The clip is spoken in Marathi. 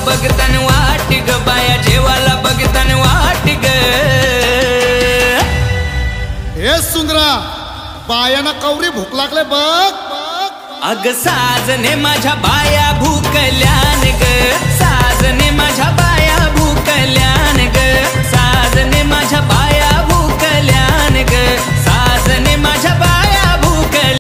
बघतान वाट ग बाया, जेवाला बघतान वाट ग। हे सुंदरा, बायाना कवरी भूक लागले बघ। अग साजने माझ्या बाया भूकल्यान ग, साजने माझ्या बाया भूकल्यान ग, साजने माझ्या बाया भूकल्यान ग।